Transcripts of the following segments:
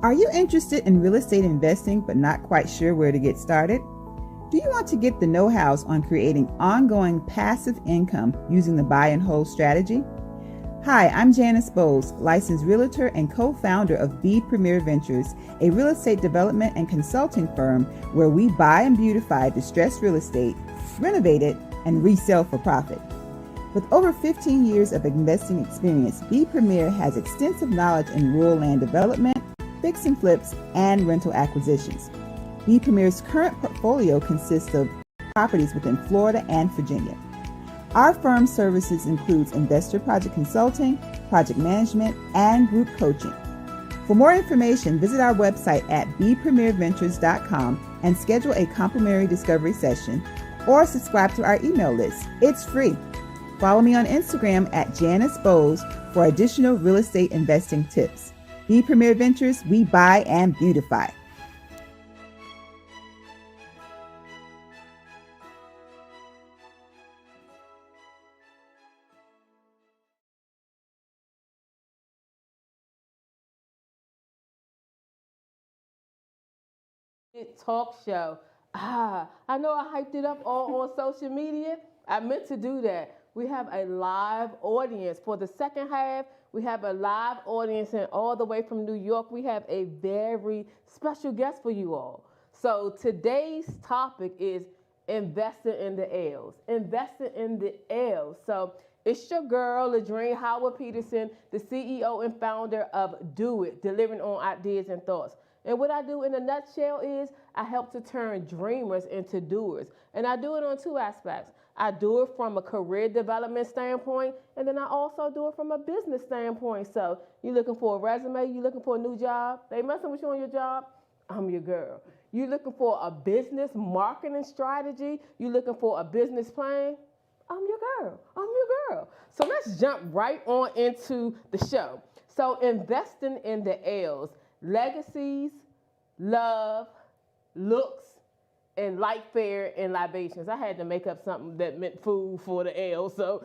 Are you interested in real estate investing but not quite sure where to get started? Do you want to get the know-hows on creating ongoing passive income using the buy and hold strategy? Hi, I'm Janice Bowles, licensed realtor and co-founder of B Premier Ventures, a real estate development and consulting firm where we buy and beautify distressed real estate, renovate it, and resell for profit. With over 15 years of investing experience, B Premier has extensive knowledge in rural land development, fix and flips, and rental acquisitions. B Premier's current portfolio consists of properties within Florida and Virginia. Our firm's services includes investor project consulting, project management, and group coaching. For more information, visit our website at bpremierventures.com and schedule a complimentary discovery session or subscribe to our email list. It's free. Follow me on Instagram at Janice Bowles for additional real estate investing tips. B Premier Ventures, we buy and beautify. Talk show. I know I hyped it up all on social media. I meant to do that. We have a live audience. For the second half, we have a live audience, and all the way from New York, we have a very special guest for you all. So today's topic is investing in the L's. Investing in the L's. So it's your girl, Ladrine Howard Peterson, the CEO and founder of Do It, delivering on ideas and thoughts. And what I do in a nutshell is I help to turn dreamers into doers. And I do it on two aspects. I do it from a career development standpoint, and then I also do it from a business standpoint. So you're looking for a resume, you're looking for a new job, they messing with you on your job, I'm your girl. You're looking for a business marketing strategy, you're looking for a business plan, I'm your girl, I'm your girl. So let's jump right on into the show. So investing in the L's. Legacies, love, looks, and light fare and libations. I had to make up something that meant food for the L. So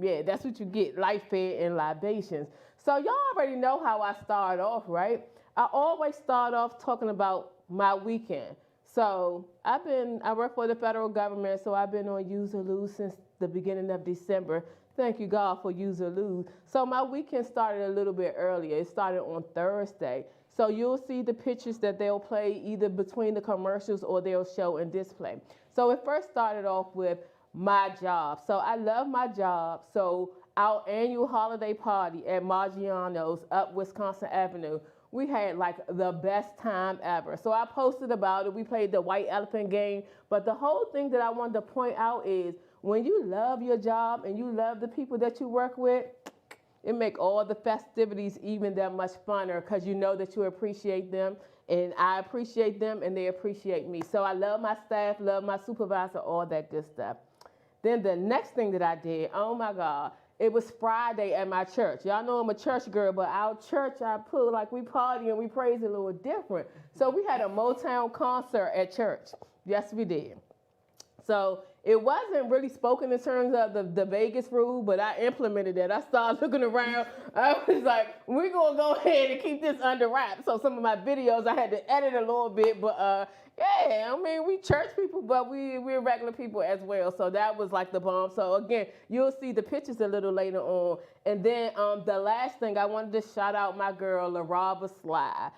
yeah, that's what you get, light fare and libations. So y'all already know how I start off, right? I always start off talking about my weekend. So I work for the federal government, so I've been on use or lose since the beginning of December. Thank you, God, for use or lose. So my weekend started a little bit earlier. It started on Thursday. So you'll see the pictures that they'll play either between the commercials or they'll show and display. So it first started off with my job. So I love my job. So our annual holiday party at Maggiano's up Wisconsin Avenue, we had like the best time ever. So I posted about it. We played the white elephant game. But the whole thing that I wanted to point out is when you love your job and you love the people that you work with, it make all the festivities even that much funner because you know that you appreciate them and I appreciate them and they appreciate me. So I love my staff, love my supervisor, all that good stuff. Then the next thing that I did, oh my God, it was Friday at my church. Y'all know I'm a church girl, but our church, I put like we party and we praise a little different. So we had a Motown concert at church. Yes, we did. So it wasn't really spoken in terms of the Vegas rule, but I implemented that. I started looking around. I was like, we're going to go ahead and keep this under wraps. So some of my videos, I had to edit a little bit, but yeah, I mean, we church people, but we're regular people as well. So that was like the bomb. So again, you'll see the pictures a little later on. And then the last thing, I wanted to shout out my girl, LaRava Sly.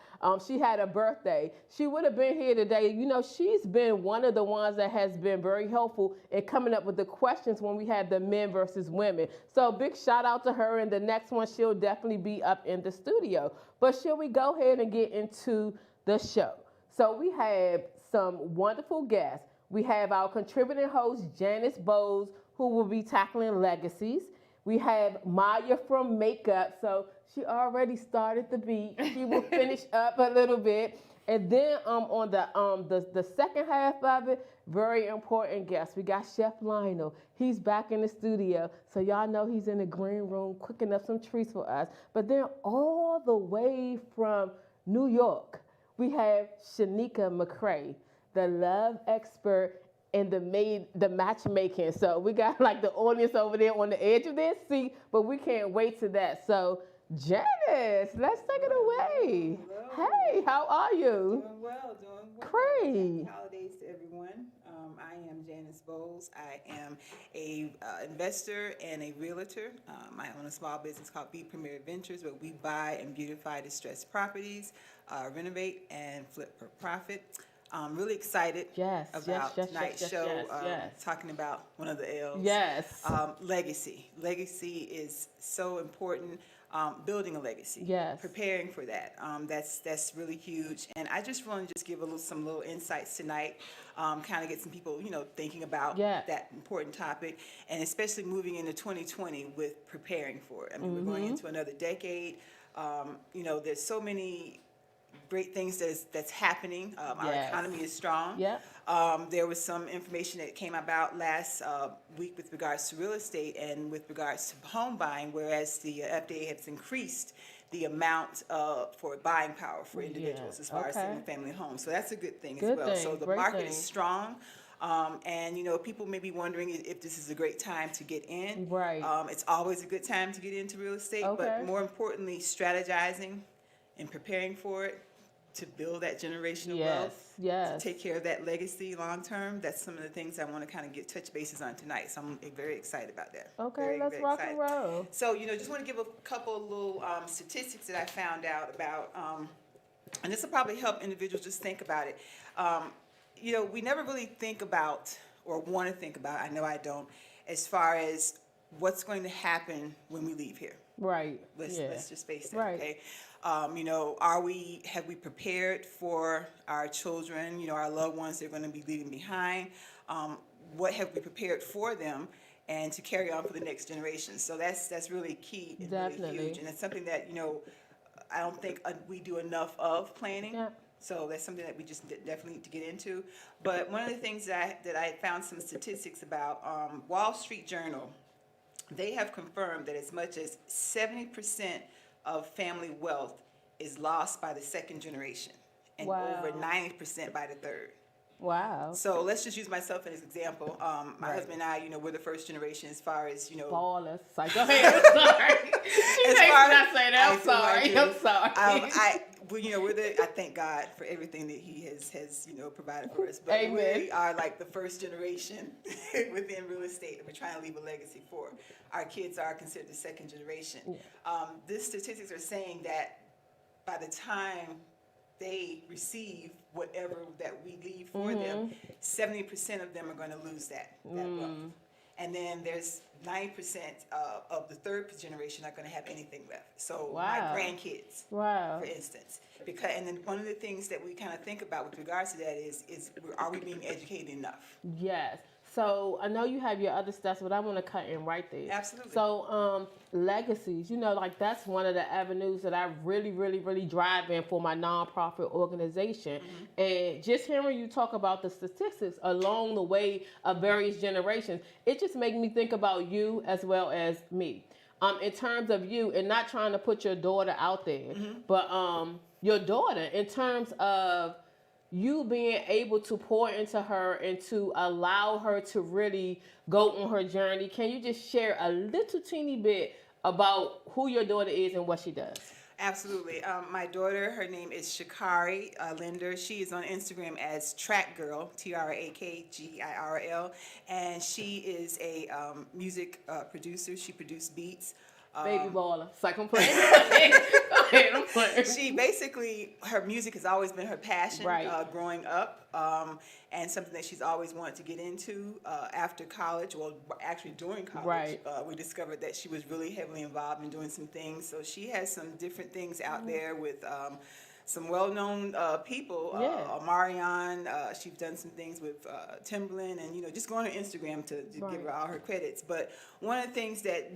She had a birthday. She would have been here today. You know, she's been one of the ones that has been very helpful in coming up with the questions when we had the men versus women. So big shout out to her. And the next one, she'll definitely be up in the studio. But shall we go ahead and get into the show? So we have some wonderful guests. We have our contributing host, Janice Bowles, who will be tackling legacies. We have Maya from Makeup. So she already started the beat. She will finish up a little bit. And then on the second half of it, very important guest. We got Chef Lionel. He's back in the studio. So y'all know he's in the green room cooking up some treats for us. But then all the way from New York, we have Shanika McCray, the love expert and the matchmaking. So we got like the audience over there on the edge of their seat, but we can't wait to that. So Janice, let's take it away. Hey, how are you? Doing well, doing well. Happy Great. holidays to everyone. I am Janice Bowles. I am a investor and a realtor. I own a small business called B Premier Ventures, where we buy and beautify distressed properties, renovate and flip for profit. I'm really excited Yes, yes, about yes, yes, tonight's yes, show, yes, yes. talking about one of the L's. Yes. Legacy. Legacy is so important. Building a legacy, Yes. preparing for that. That's really huge. And I just want to just give some little insights tonight, kind of get some people, thinking about Yeah. that important topic, and especially moving into 2020 with preparing for it. I mean, we're going into another decade. There's so many great things that's happening. Our Yes. economy is strong. Yep. There was some information that came about last week with regards to real estate and with regards to home buying, whereas the FDA has increased the amount for buying power for individuals as far as Okay. single family homes. So that's a good thing Good as well. thing, So the great market thing. is strong. And people may be wondering if this is a great time to get in. Right. It's always a good time to get into real estate, Okay. but more importantly, strategizing and preparing for it, to build that generational wealth, Yes. to take care of that legacy long term. That's some of the things I want to kind of touch bases on tonight. So I'm very excited about that. Okay, very, let's very rock excited. and roll. So just want to give a couple little statistics that I found out about, and this will probably help individuals just think about it. We never really think about or want to think about, I know I don't, as far as what's going to happen when we leave here. Right. Let's just face that, Right. okay? Have we prepared for our children, our loved ones they're going to be leaving behind? What have we prepared for them and to carry on for the next generation? So that's really key and Definitely. really huge, and it's something that I don't think we do enough of planning. Yeah. So that's something that we just definitely need to get into. But one of the things that I found some statistics about, Wall Street Journal, they have confirmed that as much as 70% of family wealth is lost by the second generation, and Wow. over 90% by the third. Wow. So let's just use myself as an example. My Right. husband and I, we're the first generation as far as, Ballers. Like, go ahead. I'm sorry. She As makes me far not as- say that. I I'm do, I sorry. do. I'm sorry. I thank God for everything that He has provided for us. But Amen. we are like the first generation within real estate that we're trying to leave a legacy for. Our kids are considered the second generation. Yeah. These statistics are saying that by the time they receive whatever that we leave for them, 70% of them are going to lose that wealth. And then there's 90% of the third generation not going to have anything left. So my Wow. grandkids, Wow. for instance, and then one of the things that we kind of think about with regards to that is are we being educated enough? Yes. So I know you have your other stuff, but I want to cut in right there. Absolutely. So legacies, like that's one of the avenues that I really, really, really drive in for my nonprofit organization. And just hearing you talk about the statistics along the way of various generations, it just makes me think about you as well as me. In terms of you, and not trying to put your daughter out there, but your daughter in terms of you being able to pour into her and to allow her to really go on her journey. Can you just share a little teeny bit about who your daughter is and what she does? Absolutely. My daughter, her name is Shakari Linder. She is on Instagram as Track Girl, TRAKGIRL, and she is a music producer. She produced beats. Baby baller. It's like I'm playing. Go ahead, I'm playing. She basically, her music has always been her passion, Right. Growing up, and something that she's always wanted to get into. After college, well, actually during college, Right. We discovered that she was really heavily involved in doing some things. So she has some different things out there with some well-known people. Yeah. Marion, she's done some things with Timberland, and just go on her Instagram to Right. give her all her credits. But one of the things that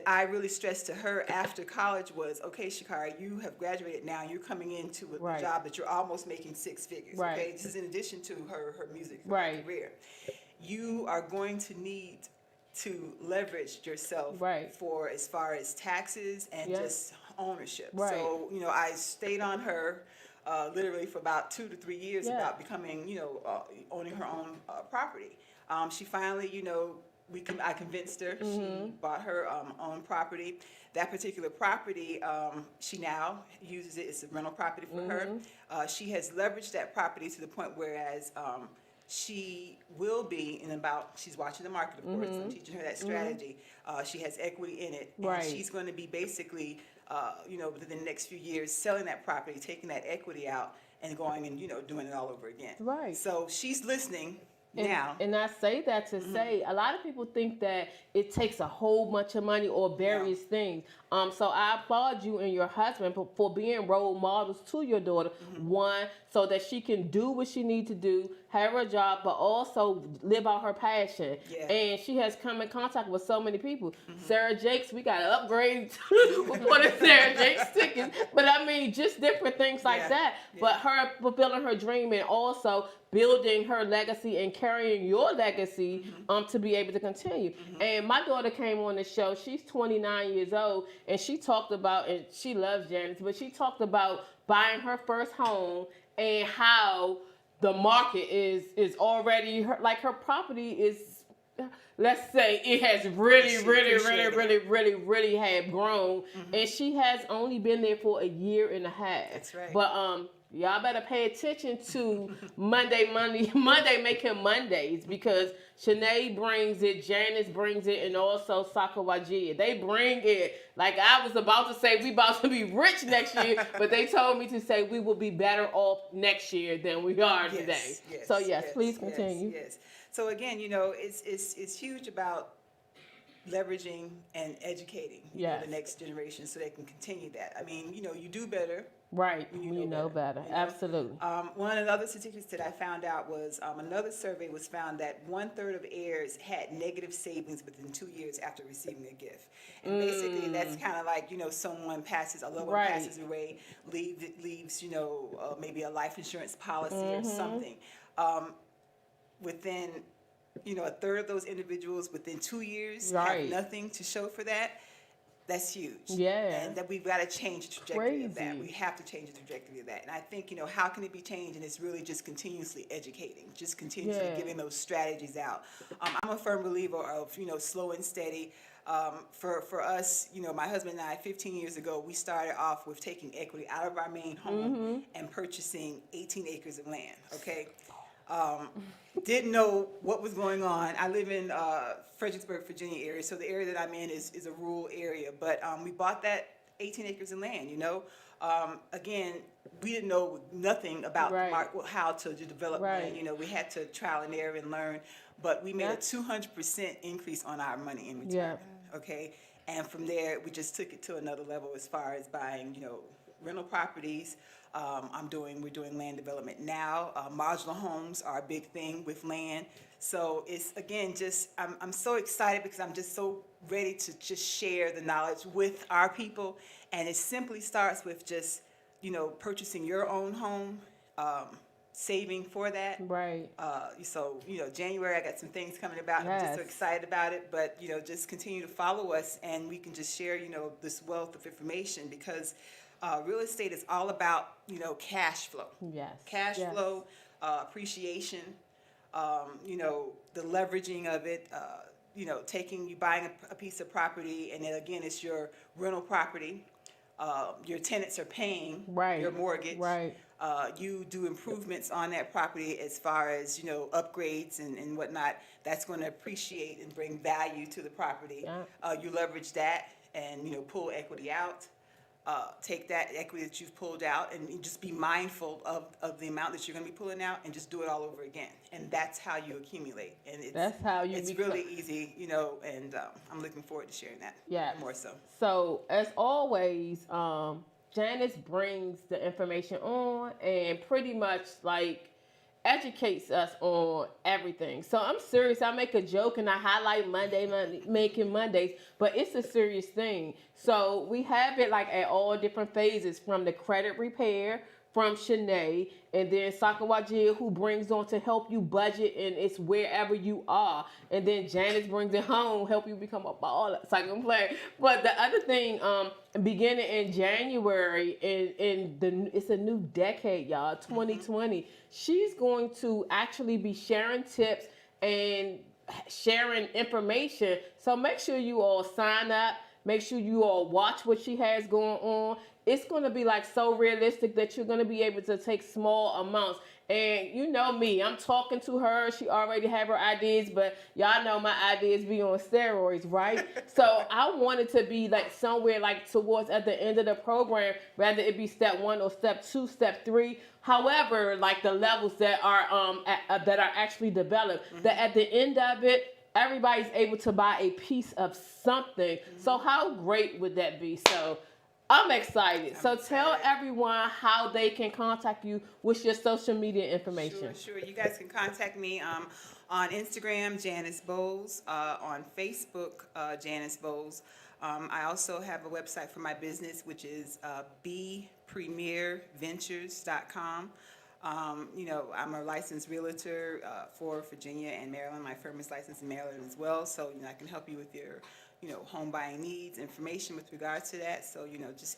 I really stressed to her after college was, okay, Shakari, you have graduated now. You're coming into a Right. job that you're almost making six figures. Right. Okay, this is in addition to her music Right. career. You are going to need to leverage yourself Right. for as far as taxes and Yeah. just ownership. Right. So, I stayed on her literally for about 2 to 3 years Yeah. about becoming, owning her own property. She finally, I convinced her. She bought her own property. That particular property, she now uses it as a rental property for her. She has leveraged that property to the point whereas she will be she's watching the market, of course. I'm teaching her that strategy. She has equity in it. And she's going to be basically, within the next few years, selling that property, taking that equity out, and going and, doing it all over again. Right. So she's listening now. And I say that to say a lot of people think that it takes a whole bunch of money or various things. So I applaud you and your husband for being role models to your daughter. One, so that she can do what she needs to do, have her job, but also live out her passion. Yeah. And she has come in contact with so many people. Sarah Jakes, we got to upgrade for the Sarah Jakes tickets. But I mean, just different things like that. Yeah. But her fulfilling her dream and also building her legacy and carrying your legacy to be able to continue. And my daughter came on the show. She's 29 years old, and she talked about, and she loves Janice, but she talked about buying her first home and how the market is already, her property is, let's say it has really have grown, and she has only been there for a year and a half. That's right. But y'all better pay attention to Monday Making Mondays, because Shanae brings it, Janice brings it, and also Sakawajia. They bring it. Like I was about to say, we about to be rich next year, but they told me to say we will be better off next year than we are today. Yes, so please continue. Yes. So again, it's huge about leveraging and educating the next generation so they can continue that. I mean, you do better. Right, when you know better. Absolutely. One of the other statistics that I found out was another survey was found that 1/3 of heirs had negative savings within 2 years after receiving a gift. And basically that's kind of like, someone passes, a loved one passes away, leaves, maybe a life insurance policy or something. Within, 1/3 of those individuals within 2 years have nothing to show for that. That's huge. Yeah. And that we've got to change the trajectory of that. We have to change the trajectory of that. And I think, how can it be changed? And it's really just continuously educating, just continuously giving those strategies out. I'm a firm believer of, slow and steady. For us, my husband and I, 15 years ago, we started off with taking equity out of our main home and purchasing 18 acres of land, okay? Didn't know what was going on. I live in Fredericksburg, Virginia area, so the area that I'm in is a rural area. But we bought that 18 acres of land, Again, we didn't know nothing about how to develop land. We had to trial and error and learn. But we made a 200% increase on our money in return, okay? And from there, we just took it to another level as far as buying, rental properties. We're doing land development now. Modular homes are a big thing with land. So it's, again, I'm so excited because I'm just so ready to just share the knowledge with our people. And it simply starts with just, purchasing your own home, saving for that. Right. So, January, I got some things coming about. I'm just so excited about it. But, just continue to follow us and we can just share, this wealth of information because real estate is all about, cash flow. Yes. Cash flow, appreciation, the leveraging of it, buying a piece of property, and then again, it's your rental property. Your tenants are paying your mortgage. Right. You do improvements on that property as far as, upgrades and whatnot. That's going to appreciate and bring value to the property. Yeah. You leverage that and, pull equity out. Take that equity that you've pulled out and just be mindful of the amount that you're going to be pulling out and just do it all over again. And that's how you accumulate. And it's really easy, and I'm looking forward to sharing that more so. So, as always, Janice brings the information on and pretty much educates us on everything. So I'm serious. I make a joke and I highlight Making Mondays, but it's a serious thing. So we have it at all different phases, from the credit repair, from Shanae, and then Sakawajia, who brings on to help you budget, and it's wherever you are. And then Janice brings it home, help you become a baller. It's like I'm playing. But the other thing, beginning in January, it's a new decade, y'all, 2020. She's going to actually be sharing tips and sharing information. So make sure you all sign up. Make sure you all watch what she has going on. It's going to be like so realistic that you're going to be able to take small amounts. And you know me, I'm talking to her. She already have her ideas, but y'all know my ideas be on steroids, right? So I wanted to be like somewhere like towards at the end of the program, rather it be step 1 or step 2, step 3. However, like the levels that are that are actually developed, that at the end of it, everybody's able to buy a piece of something. So how great would that be? So I'm excited. So tell everyone how they can contact you with your social media information. Sure. You guys can contact me on Instagram, Janice Bowles, on Facebook, Janice Bowles. I also have a website for my business, which is bpremierventures.com. I'm a licensed realtor for Virginia and Maryland. My firm is licensed in Maryland as well, so I can help you with your home buying needs, information with regard to that. So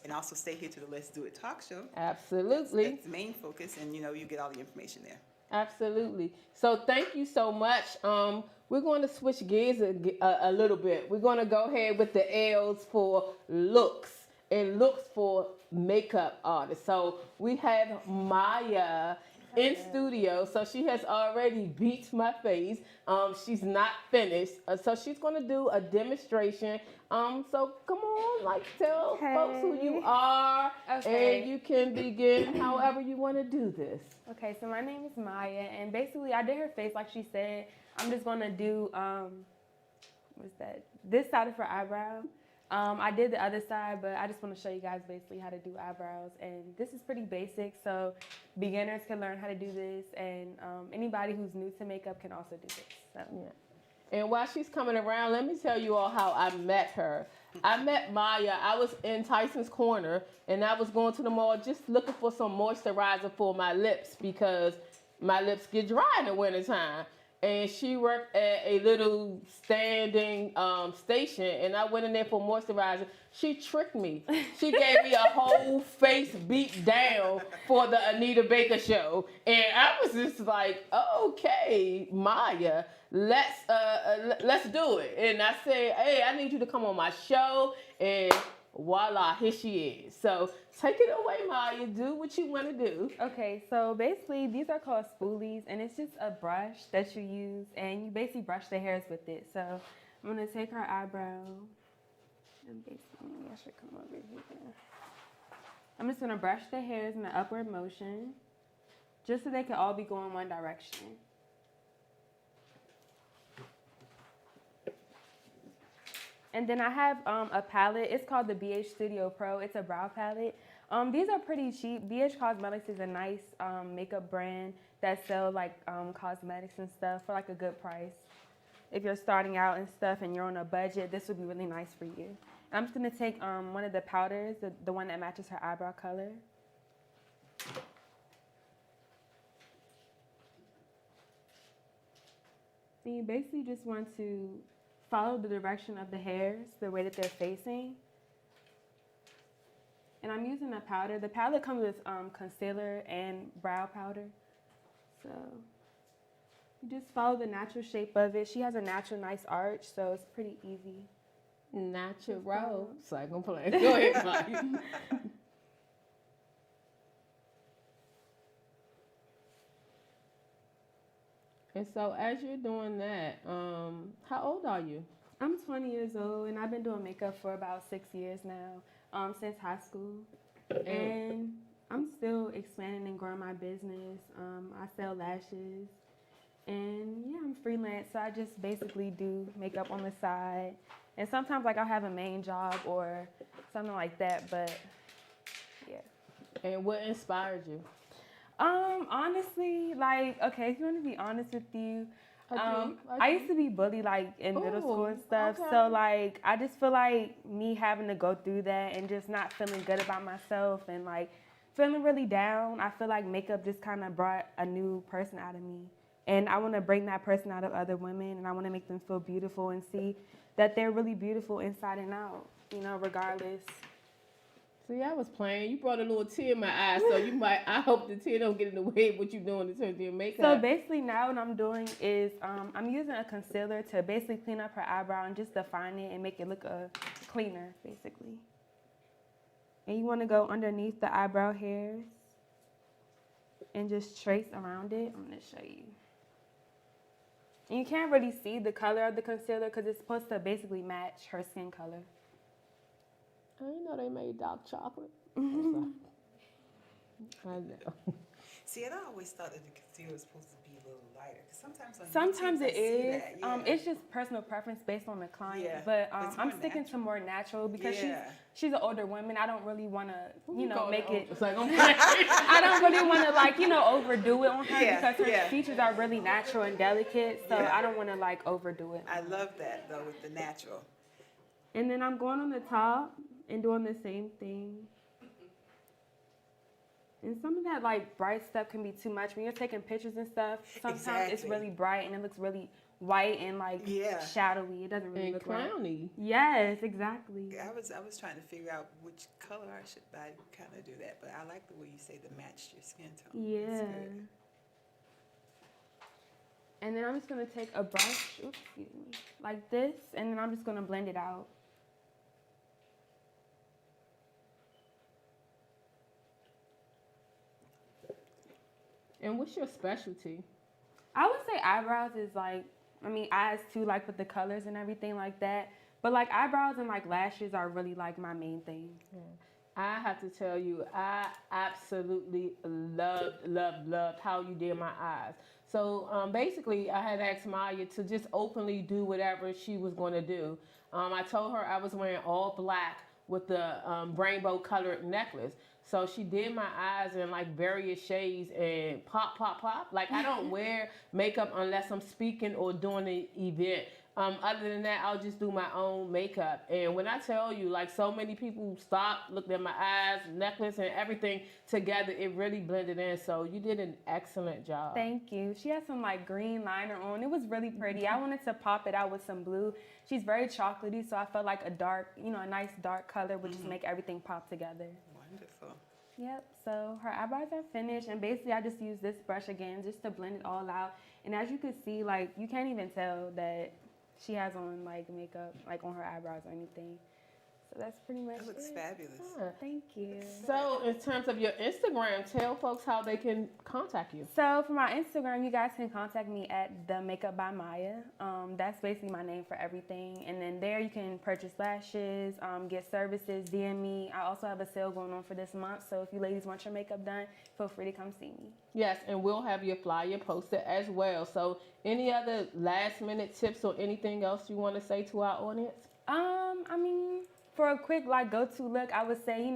and also stay here to the Let's Do It talk show. Absolutely, that's the main focus, and you get all the information there. Absolutely. So thank you so much. We're going to switch gears a little bit. We're going to go ahead with the L's for looks and looks for makeup artists. So we have Maya in studio. So she has already beat my face. She's not finished. So she's going to do a demonstration. So come on, like tell folks who you are, and you can begin however you want to do this. Okay, so my name is Maya, and basically I did her face like she said. I'm just going to do, this side of her eyebrow. I did the other side, but I just want to show you guys basically how to do eyebrows. And this is pretty basic, so beginners can learn how to do this, and anybody who's new to makeup can also do this. So. Yeah. And while she's coming around, let me tell you all how I met her. I met Maya. I was in Tyson's Corner, and I was going to the mall just looking for some moisturizer for my lips because my lips get dry in the wintertime. And she worked at a little standing station, and I went in there for moisturizer. She tricked me. She gave me a whole face beat down for the Anita Baker show, and I was just like, okay, Maya, let's do it. And I said, hey, I need you to come on my show, and voila, here she is. So take it away, Maya. Do what you want to do. Okay, so basically these are called spoolies, and it's just a brush that you use, and you basically brush the hairs with it. So I'm going to take her eyebrow, and basically I should come over here. I'm just going to brush the hairs in an upward motion, just so they can all be going one direction. And then I have a palette. It's called the BH Studio Pro. It's a brow palette. These are pretty cheap. BH Cosmetics is a nice makeup brand that sells like cosmetics and stuff for like a good price. If you're starting out and stuff and you're on a budget, this would be really nice for you. I'm just gonna take one of the powders, the one that matches her eyebrow color. And you basically just want to follow the direction of the hairs, the way that they're facing. And I'm using a powder. The palette comes with concealer and brow powder. So you just follow the natural shape of it. She has a natural nice arch, so it's pretty easy. Natural. So I'm gonna play. Go ahead, Mike. And so as you're doing that, how old are you? I'm 20 years old, and I've been doing makeup for about 6 years now, since high school. And I'm still expanding and growing my business. I sell lashes, and yeah, I'm freelance, so I just basically do makeup on the side. And sometimes like I'll have a main job or something like that, but yeah. And what inspired you? Honestly, like, okay, if you want to be honest with you, I used to be bullied like in middle school and stuff. Okay. So like, I just feel like me having to go through that and just not feeling good about myself and like feeling really down. I feel like makeup just kind of brought a new person out of me. And I want to bring that person out of other women, and I want to make them feel beautiful and see that they're really beautiful inside and out, regardless. See, I was playing. You brought a little tear in my eye, so I hope the tear don't get in the way of what you're doing in terms of your makeup. So basically now what I'm doing is I'm using a concealer to basically clean up her eyebrow and just define it and make it look cleaner, basically. And you want to go underneath the eyebrow hairs and just trace around it. I'm going to show you. And you can't really see the color of the concealer because it's supposed to basically match her skin color. I didn't know they made dark chocolate. I know. See, and I always thought that the concealer was supposed to be a little lighter. Sometimes YouTube, it is. Yeah. It's just personal preference based on the client. Yeah, but it's I'm more sticking natural. to more natural because Yeah. she's an older woman. I don't really want to, make it. It's like, I don't really want to overdo it on her Yeah, because her yeah. features are really natural and delicate. So Yeah. I don't want to overdo it. I love that though with the natural. And then I'm going on the top and doing the same thing. And some of that bright stuff can be too much. When you're taking pictures and stuff, sometimes it's Exactly. really bright and it looks really white and shadowy. It doesn't really and look right. crowny. Yes, exactly. I was trying to figure out which color I should buy to kind of do that, but I like the way you say to match your skin tone. Yeah. That's good. And then I'm just gonna take a brush, like this, and then I'm just gonna blend it out. And what's your specialty? I would say eyebrows is eyes too, with the colors and everything like that. But eyebrows and lashes are really my main thing. Yeah. I have to tell you, I absolutely loved how you did my eyes. So basically, I had asked Maya to just openly do whatever she was going to do. I told her I was wearing all black with the rainbow colored necklace. So she did my eyes in various shades and pop. I don't wear makeup unless I'm speaking or doing an event. Other than that, I'll just do my own makeup. And when I tell you, so many people stopped, looked at my eyes, necklace, and everything together, it really blended in. So you did an excellent job. Thank you. She had some green liner on. It was really pretty. I wanted to pop it out with some blue. She's very chocolatey, so I felt like a dark, a nice dark color would just make everything pop together. Wonderful. Yep, so her eyebrows are finished, and basically I just use this brush again just to blend it all out. And as you can see, you can't even tell that she has on makeup on her eyebrows or anything. So that's pretty much That looks it. fabulous. Yeah. Thank you. So in terms of your Instagram, tell folks how they can contact you. So for my Instagram, you guys can contact me at The Makeup by Maya. That's basically my name for everything. And then there you can purchase lashes, get services, DM me. I also have a sale going on for this month. So if you ladies want your makeup done, feel free to come see me. Yes, and we'll have your flyer posted as well. So any other last minute tips or anything else you want to say to our audience? For a quick go-to look, I would say,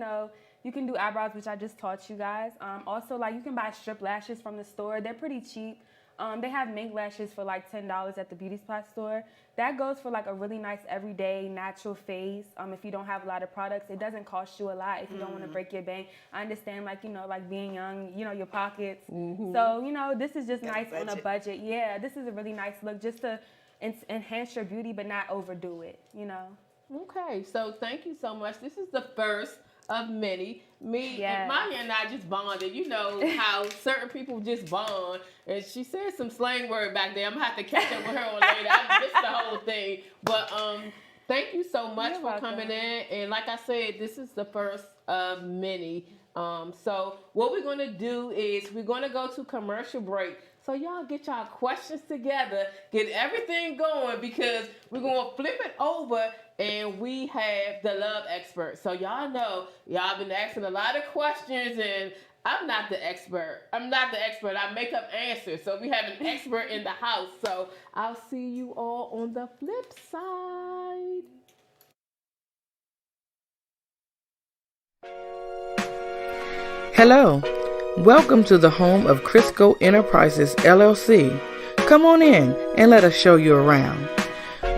you can do eyebrows, which I just taught you guys. Also, you can buy strip lashes from the store. They're pretty cheap. They have mink lashes for $10 at the beauty supply store. That goes for a really nice everyday natural face. If you don't have a lot of products, it doesn't cost you a lot if you don't want to break your bank. I understand being young, your pockets. Mm-hmm. So, this is just Got nice on a budget. Yeah, this is a really nice look just to enhance your beauty but not overdo it, Okay, so thank you so much. This is the first of many. Me Yes. and Maya and I just bonded. You know how certain people just bond. And she said some slang word back there. I'm going to have to catch up with her on later. I missed the whole thing. But thank you so much You're for welcome. coming in. And like I said, this is the first of many. So what we're going to do is we're going to go to commercial break. So y'all get y'all questions together, get everything going, because we're going to flip it over and we have the love expert. So y'all know, y'all been asking a lot of questions and I'm not the expert. I make up answers. So we have an expert in the house. So I'll see you all on the flip side. Hello, welcome to the home of Crisco Enterprises LLC. Come on in and let us show you around.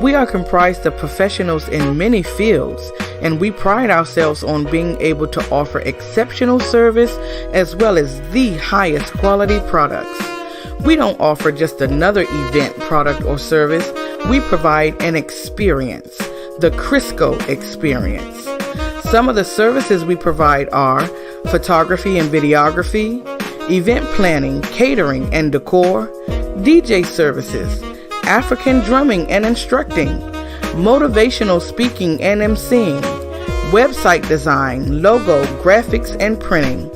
We are comprised of professionals in many fields, and we pride ourselves on being able to offer exceptional service as well as the highest quality products. We don't offer just another event, product, or service. We provide an experience, the Crisco experience. Some of the services we provide are photography and videography, event planning, catering and decor, DJ services, African drumming and instructing, motivational speaking and emceeing, website design, logo, graphics and printing,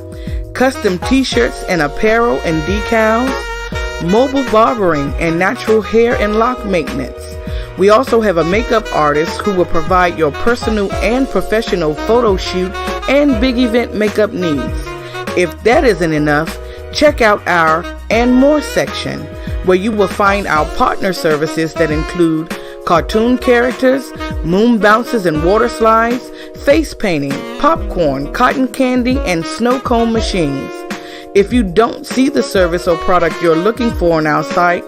custom t-shirts and apparel and decals, mobile barbering and natural hair and lock maintenance. We also have a makeup artist who will provide your personal and professional photo shoot and big event makeup needs. If that isn't enough, check out our and more section, where you will find our partner services that include cartoon characters, moon bounces and water slides, face painting, popcorn, cotton candy, and snow cone machines. If you don't see the service or product you're looking for on our site,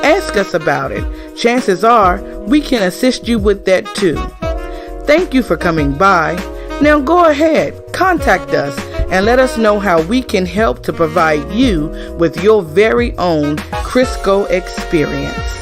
ask us about it. Chances are we can assist you with that too. Thank you for coming by. Now go ahead, contact us and let us know how we can help to provide you with your very own Crisco experience.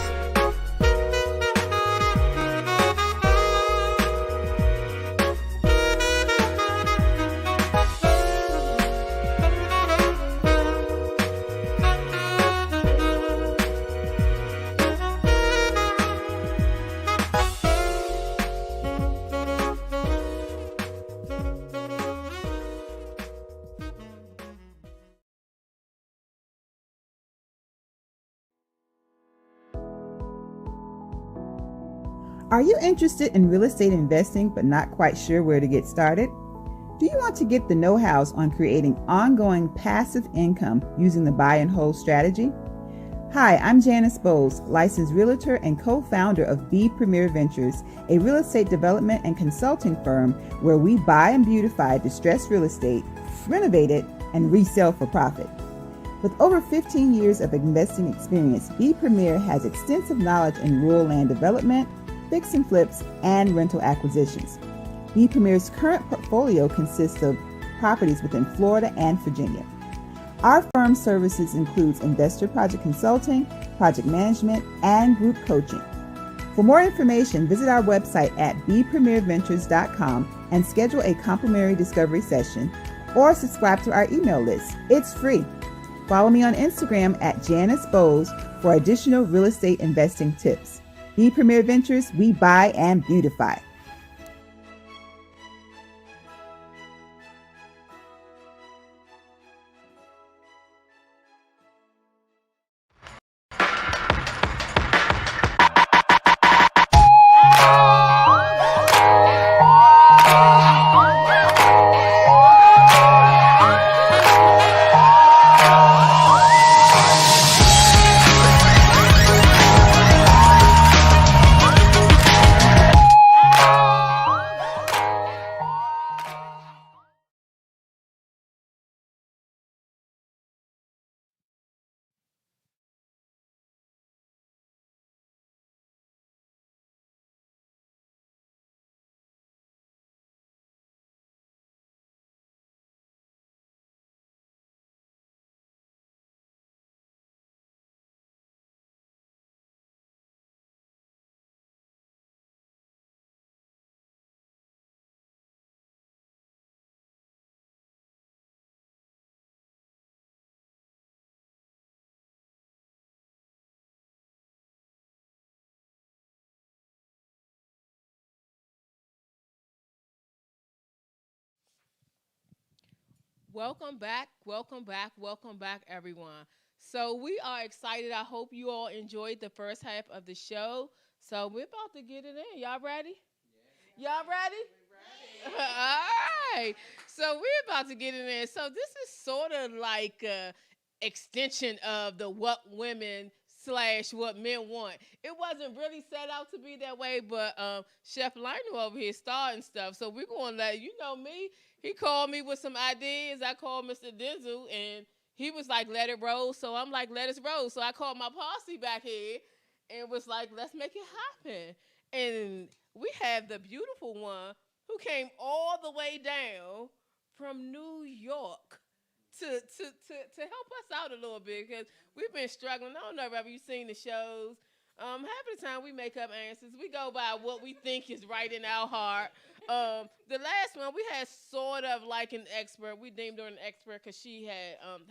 Are you interested in real estate investing but not quite sure where to get started? Do you want to get the know-hows on creating ongoing passive income using the buy and hold strategy? Hi, I'm Janice Bowles, licensed realtor and co-founder of B Premier Ventures, a real estate development and consulting firm where we buy and beautify distressed real estate, renovate it, and resell for profit. With over 15 years of investing experience, B Premier has extensive knowledge in rural land development, fix and flips, and rental acquisitions. B Premier's current portfolio consists of properties within Florida and Virginia. Our firm's services includes investor project consulting, project management, and group coaching. For more information, visit our website at bpremierventures.com and schedule a complimentary discovery session or subscribe to our email list. It's free. Follow me on Instagram at Janice Bowles for additional real estate investing tips. B Premier Ventures, we buy and beautify. Welcome back, everyone. So we are excited. I hope you all enjoyed the first half of the show. So we're about to get it in. Y'all ready? Y'all ready? All right. So we're about to get it in. So this is sort of like a extension of the what women slash what men want. It wasn't really set out to be that way, but Chef Lionel over here starting stuff. So we're going to let you know me. He called me with some ideas. I called Mr. Denzel, and he was like, let it roll. So I'm like, let us roll. So I called my posse back here and was like, let's make it happen. And we have the beautiful one who came all the way down from New York to help us out a little bit because we've been struggling. I don't know if you've seen the shows. Half of the time we make up answers. We go by what we think is right in our heart. The last one we had sort of like an expert. We deemed her an expert because she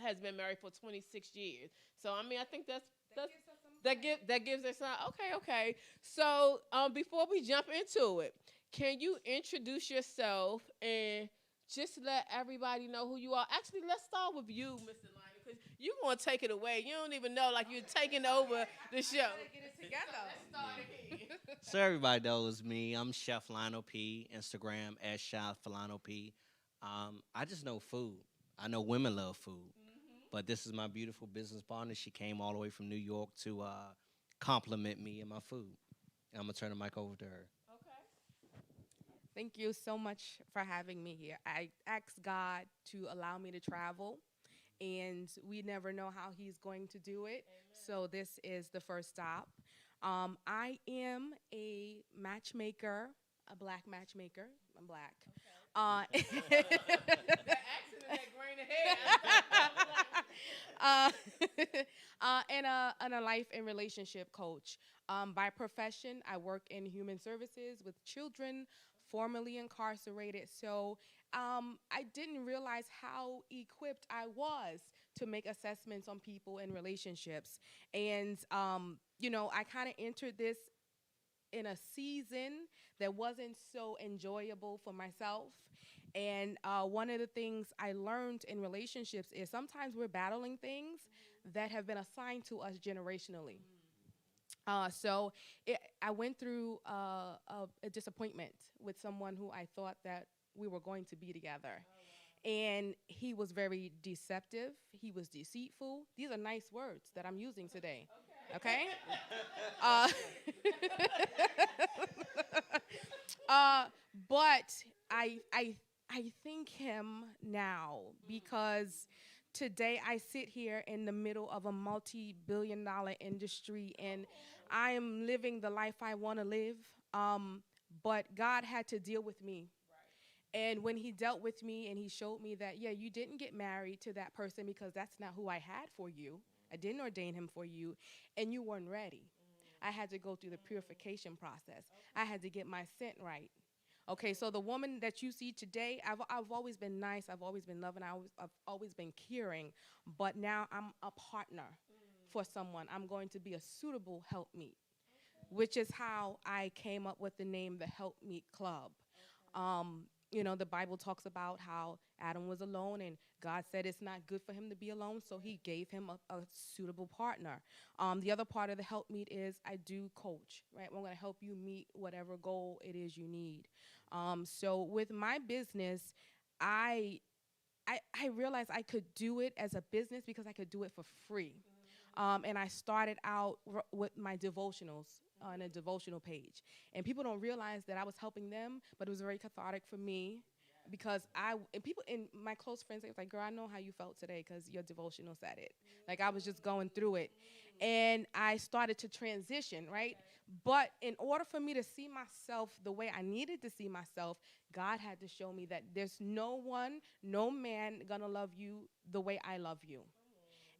has been married for 26 years. So I mean, I think that gives us some. Okay, okay. So before we jump into it, can you introduce yourself and just let everybody know who you are? Actually, let's start with you, Mr. Liner, because you're going to take it away. You don't even know, like you're taking over the show. Get it together. Let's start it here. So everybody knows me. I'm Chef Lionel P. Instagram at Chef Lionel P. I just know food. I know women love food, but this is my beautiful business partner. She came all the way from New York to compliment me and my food. I'm gonna turn the mic over to her. Thank you so much for having me here. I asked God to allow me to travel, and we never know how He's going to do it. So this is the first stop. I am a matchmaker, a black matchmaker. I'm black. The accent and that grain of hair. And a life and relationship coach. By profession, I work in human services with children formerly incarcerated. So I didn't realize how equipped I was to make assessments on people in relationships. And, I kind of entered this in a season that wasn't so enjoyable for myself. And one of the things I learned in relationships is sometimes we're battling things that have been assigned to us generationally. So I went through a disappointment with someone who I thought that we were going to be together. And he was very deceptive. He was deceitful. These are nice words that I'm using today. Okay? But I thank him now because today I sit here in the middle of a multi-billion-dollar industry and I am living the life I want to live. But God had to deal with me. And when he dealt with me and he showed me that, yeah, you didn't get married to that person because that's not who I had for you. I didn't ordain him for you, and you weren't ready. I had to go through the purification process. I had to get my scent right. Okay, so the woman that you see today, I've always been nice. I've always been loving. I've always been caring. But now I'm a partner for someone. I'm going to be a suitable helpmeet, which is how I came up with the name the Helpmeet Club. The Bible talks about how Adam was alone and God said it's not good for him to be alone, so he gave him a suitable partner. The other part of the help meet is I do coach, right? I'm going to help you meet whatever goal it is you need. So with my business, I realized I could do it as a business because I could do it for free. And I started out with my devotionals on a devotional page. And people don't realize that I was helping them, but it was very cathartic for me because people in my close friends, they was like, girl, I know how you felt today because your devotional said it. Like I was just going through it. And I started to transition, right? But in order for me to see myself the way I needed to see myself, God had to show me that there's no man gonna love you the way I love you.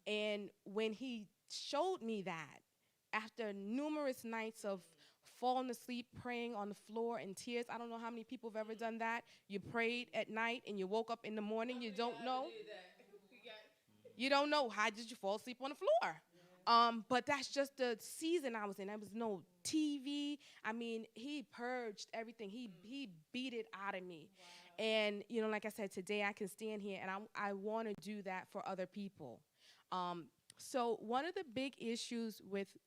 And when he showed me that, after numerous nights of falling asleep, praying on the floor in tears, I don't know how many people have ever done that. You prayed at night and you woke up in the morning, you don't know. You don't know, how did you fall asleep on the floor? But that's just the season I was in. There was no TV. I mean, he purged everything. He beat it out of me. Wow. And, like I said, today I can stand here and I want to do that for other people. So one of the big issues with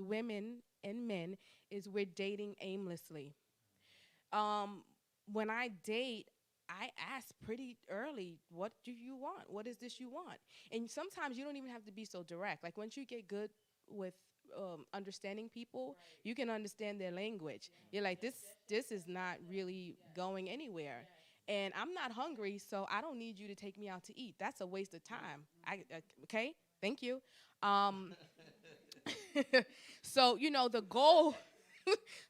women and men is we're dating aimlessly. When I date, I ask pretty early, what do you want? What is this you want? And sometimes you don't even have to be so direct. Like once you get good with understanding people, you can understand their language. You're like, this is not really going anywhere. And I'm not hungry, so I don't need you to take me out to eat. That's a waste of time. Okay? Thank you. So, the goal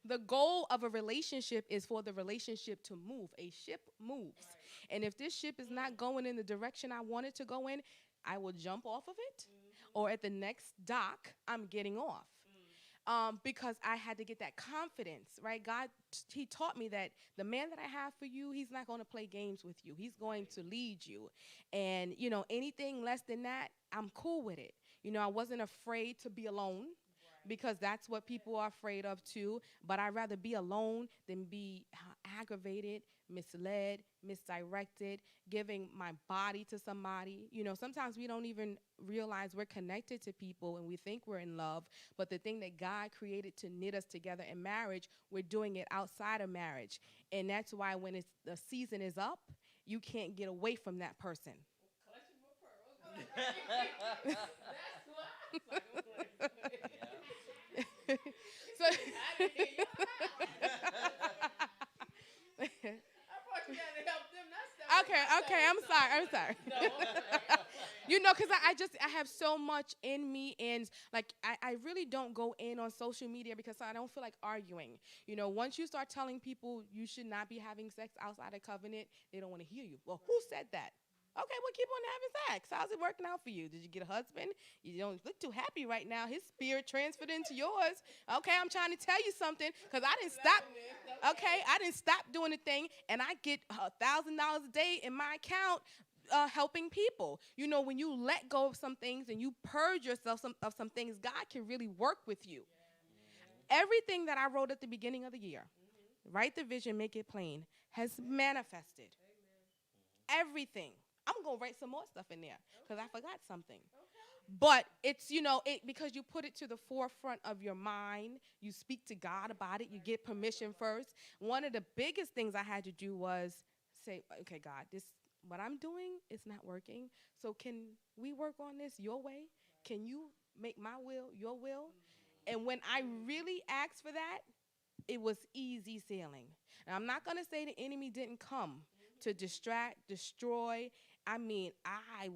the goal of a relationship is for the relationship to move. A ship moves. And if this ship is not going in the direction I want it to go in, I will jump off of it, or at the next dock, I'm getting off. because I had to get that confidence, right? God, he taught me that the man that I have for you, he's not going to play games with you. He's going to lead you. And, anything less than that, I'm cool with it. I wasn't afraid to be alone because that's what people are afraid of too. But I'd rather be alone than be aggravated, misled, misdirected, giving my body to somebody. Sometimes we don't even realize we're connected to people and we think we're in love, but the thing that God created to knit us together in marriage, we're doing it outside of marriage. And that's why when the season is up, you can't get away from that person. So okay, I'm sorry. Because I have so much in me, and like I really don't go in on social media because I don't feel like arguing. Once you start telling people you should not be having sex outside of covenant, they don't want to hear you. Well, who said that? Okay, well, keep on having sex. How's it working out for you? Did you get a husband? You don't look too happy right now. His spirit transferred into yours. Okay, I'm trying to tell you something because I didn't stop. Okay, I didn't stop doing the thing, and I get $1,000 a day in my account helping people. When you let go of some things and you purge yourself of some things, God can really work with you. Everything that I wrote at the beginning of the year, write the vision, make it plain, has manifested. Everything. I'm going to write some more stuff in there because I forgot something. But it's, because you put it to the forefront of your mind, you speak to God about it, you get permission first. One of the biggest things I had to do was say, okay, God, what I'm doing is not working. So can we work on this your way? Can you make my will your will? And when I really asked for that, it was easy sailing. And I'm not going to say the enemy didn't come to distract, destroy. I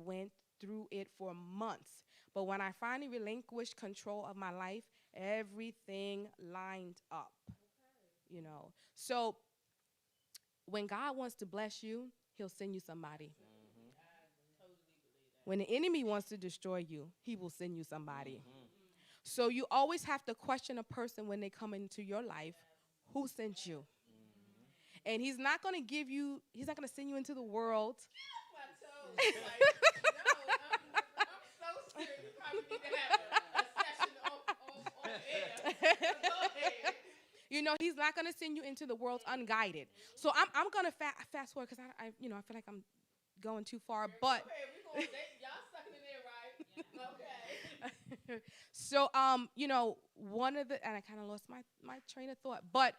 went through it for months. But when I finally relinquished control of my life, everything lined up. So when God wants to bless you, he'll send you somebody. When the enemy wants to destroy you, he will send you somebody. So you always have to question a person when they come into your life, who sent you? And he's not going to send you into the world. I'm so scared. You probably need to have a session on air. Go ahead. He's not going to send you into the world unguided. So I'm going to fast forward because I feel like I'm going too far. But y'all sucking it in, right? Okay. So, one of the, and I kind of lost my train of thought, but,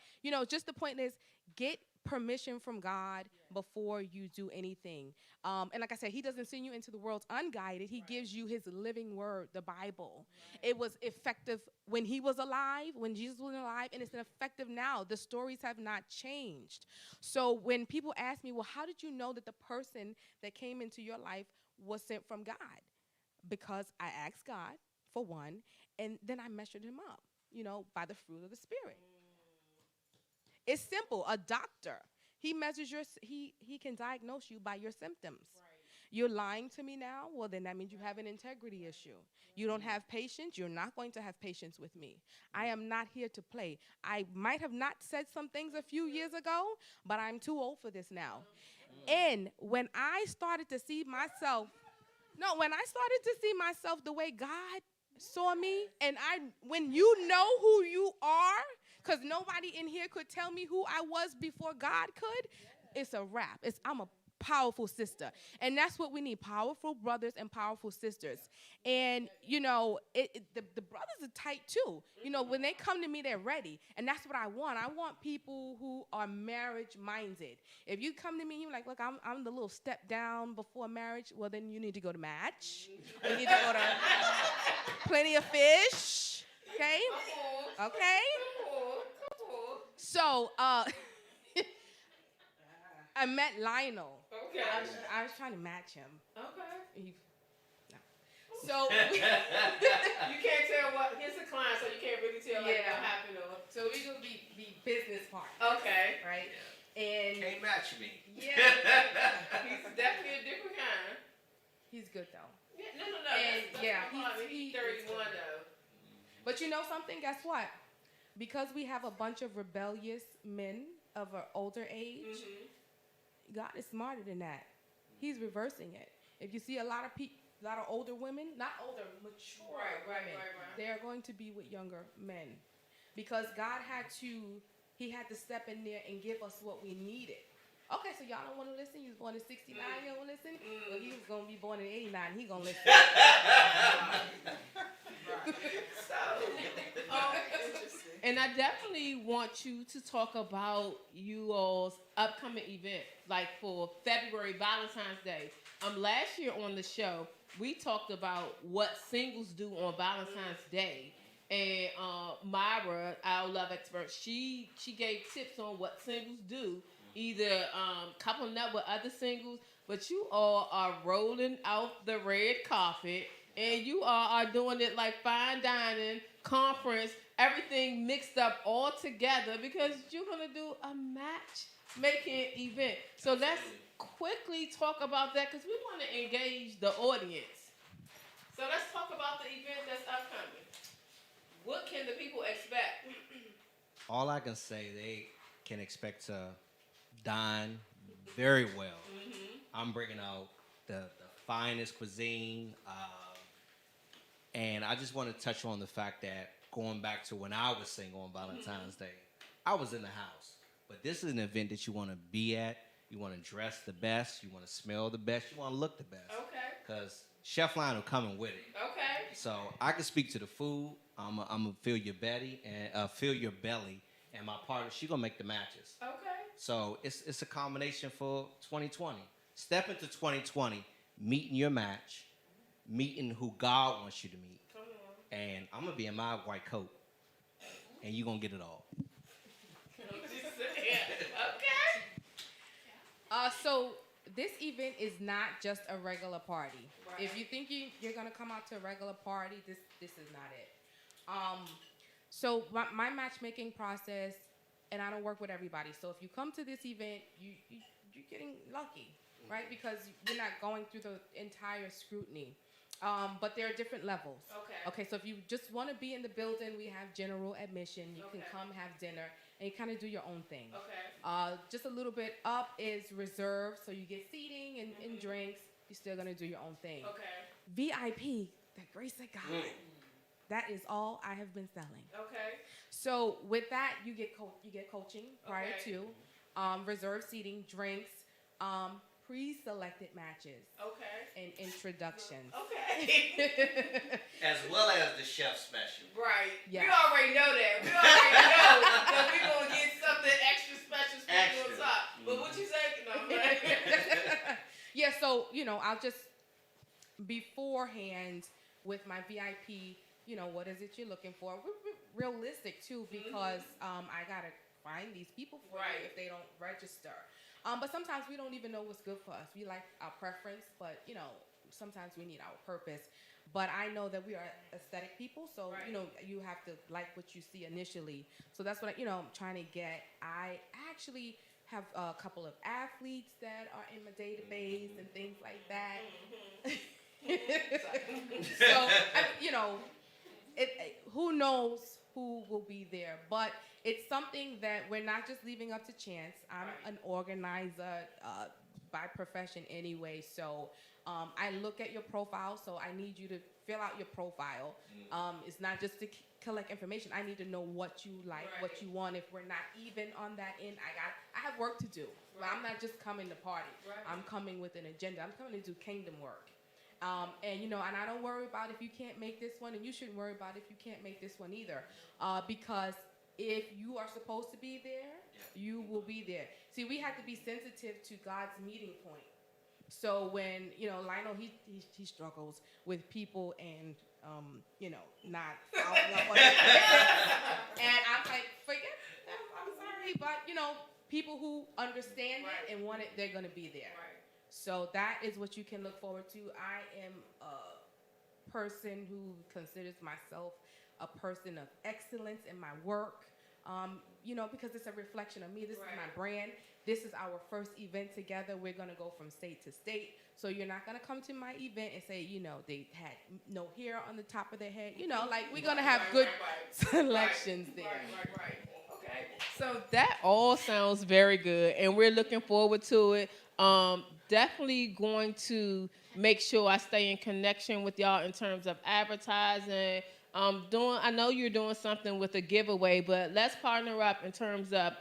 just the point is get permission from God before you do anything. And like I said, he doesn't send you into the world unguided. He gives you his living word, the Bible. It was effective when he was alive, when Jesus was alive, and it's effective now. The stories have not changed. So when people ask me, well, how did you know that the person that came into your life was sent from God? Because I asked God, for one, and then I measured him up, by the fruit of the Spirit. It's simple. A doctor, he measures he can diagnose you by your symptoms. You're lying to me now? Well, then that means you have an integrity issue. You don't have patience. You're not going to have patience with me. I am not here to play. I might have not said some things a few years ago, but I'm too old for this now. And when I started to see myself the way God saw me, and when you know who you are, because nobody in here could tell me who I was before God could, it's a wrap. I'm a powerful sister. And that's what we need, powerful brothers and powerful sisters. And, the brothers are tight too. When they come to me, they're ready. And that's what I want. I want people who are marriage-minded. If you come to me and you're like, look, I'm the little step down before marriage, well, then you need to go to Match. You need to go to Plenty of Fish. Okay? Okay? So, I met Lionel. Okay. I was trying to match him. Okay. No. So you can't tell he's a client, so you can't really tell what happened. So we gonna be business partners. Okay. Right. And Can't match me. Yeah. He's definitely a different kind. He's good though. Yeah, no. And That's he's 31 though. But you know something? Guess what? Because we have a bunch of rebellious men of an older age, God is smarter than that. He's reversing it. If you see a lot of older women, not older, mature women, they are going to be with younger men, because God he had to step in there and give us what we needed. Okay, so y'all don't want to listen? You was born in 69, you don't want to listen? Well, he was going to be born in 89, he going to listen. And I definitely want you to talk about you all's upcoming event, like for February Valentine's Day. Last year on the show, we talked about what singles do on Valentine's Day. And Myra, our love expert, she gave tips on what singles do, either coupling up with other singles, but you all are rolling out the red carpet, and you all are doing it like fine dining, conference, everything mixed up all together, because you're going to do a matchmaking event. So let's quickly talk about that, because we want to engage the audience. So let's talk about the event that's upcoming. What can the people expect? All I can say, they can expect to dine very well. I'm bringing out the finest cuisine. And I just want to touch on the fact that going back to when I was single on Valentine's Day, I was in the house. But this is an event that you want to be at. You want to dress the best. You want to smell the best. You want to look the best. Okay. Because Chef Lionel coming with it. Okay. So I can speak to the food. I'm gonna fill your belly, and my partner, she gonna make the matches. Okay. So it's a combination for 2020. Step into 2020, meeting your match, meeting who God wants you to meet. Come on. And I'm gonna be in my white coat, and you gonna get it all. Okay. So this event is not just a regular party. Right. If you think you're gonna come out to a regular party, this is not it. So my matchmaking process, and I don't work with everybody. So if you come to this event, you're getting lucky, right? Because you're not going through the entire scrutiny. But there are different levels. Okay. So if you just want to be in the building, we have general admission. You can come have dinner, and you kind of do your own thing. Okay. Just a little bit up is reserved, so you get seating and drinks. You're still gonna do your own thing. Okay. VIP, the grace of God. That is all I have been selling. Okay. So with that, you get coaching prior to, reserved seating, drinks, pre-selected matches. Okay. And introductions. Okay. As well as the chef special. Right. Yes. We already know that. We already know that we're going to get something extra special on top. But what you say? No, I'm right. Yeah, so, I'll just, beforehand with my VIP, what is it you're looking for? We're realistic, too, because I got to find these people for you if they don't register. But sometimes we don't even know what's good for us. We like our preference, but, sometimes we need our purpose. But I know that we are aesthetic people, so, you have to like what you see initially. So that's what, I'm trying to get. I actually have a couple of athletes that are in my database and things like that. So, who knows who will be there, but it's something that we're not just leaving up to chance. I'm an organizer by profession anyway, so I look at your profile, so I need you to fill out your profile. It's not just to collect information. I need to know what you like, what you want. If we're not even on that end, I have work to do. I'm not just coming to party. I'm coming with an agenda. I'm coming to do kingdom work. And I don't worry about if you can't make this one, and you shouldn't worry about if you can't make this one either, because if you are supposed to be there, you will be there. See, we have to be sensitive to God's meeting point. So when Lionel, he struggles with people and not following up on it. And I'm like, forget that. I'm sorry, but people who understand it and want it, they're gonna be there. So that is what you can look forward to. I am a person who considers myself a person of excellence in my work. because it's a reflection of me. This is my brand. This is our first event together. We're going to go from state to state. So you're not going to come to my event and say, they had no hair on the top of their head. We're going to have good selections there. Right. Okay. So that all sounds very good, and we're looking forward to it. Definitely going to make sure I stay in connection with y'all in terms of advertising. I know you're doing something with a giveaway, but let's partner up in terms of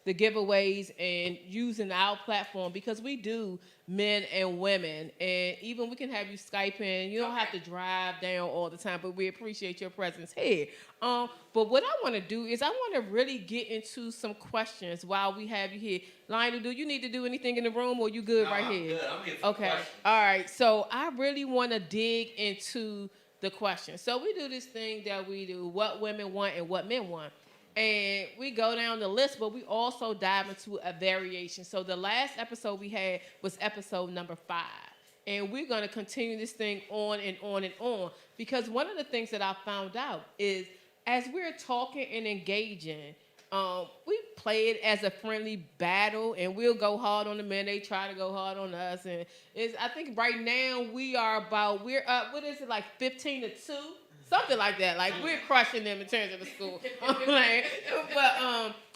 the giveaways and using our platform, because we do men and women, and even we can have you Skype in. You don't have to drive down all the time, but we appreciate your presence here. But what I want to do is I want to really get into some questions while we have you here. Lionel, do you need to do anything in the room, or you good right here? Good. I'm here for questions. All right. So I really want to dig into the questions. So we do this thing that we do, what women want and what men want. And we go down the list, but we also dive into a variation. So the last episode we had was episode number 5. And we're going to continue this thing on and on and on. Because one of the things that I found out is as we're talking and engaging, we play it as a friendly battle, and we'll go hard on the men. They try to go hard on us. And I think right now we're up, what is it, like 15-2? Something like that. Like, we're crushing them in terms of the school.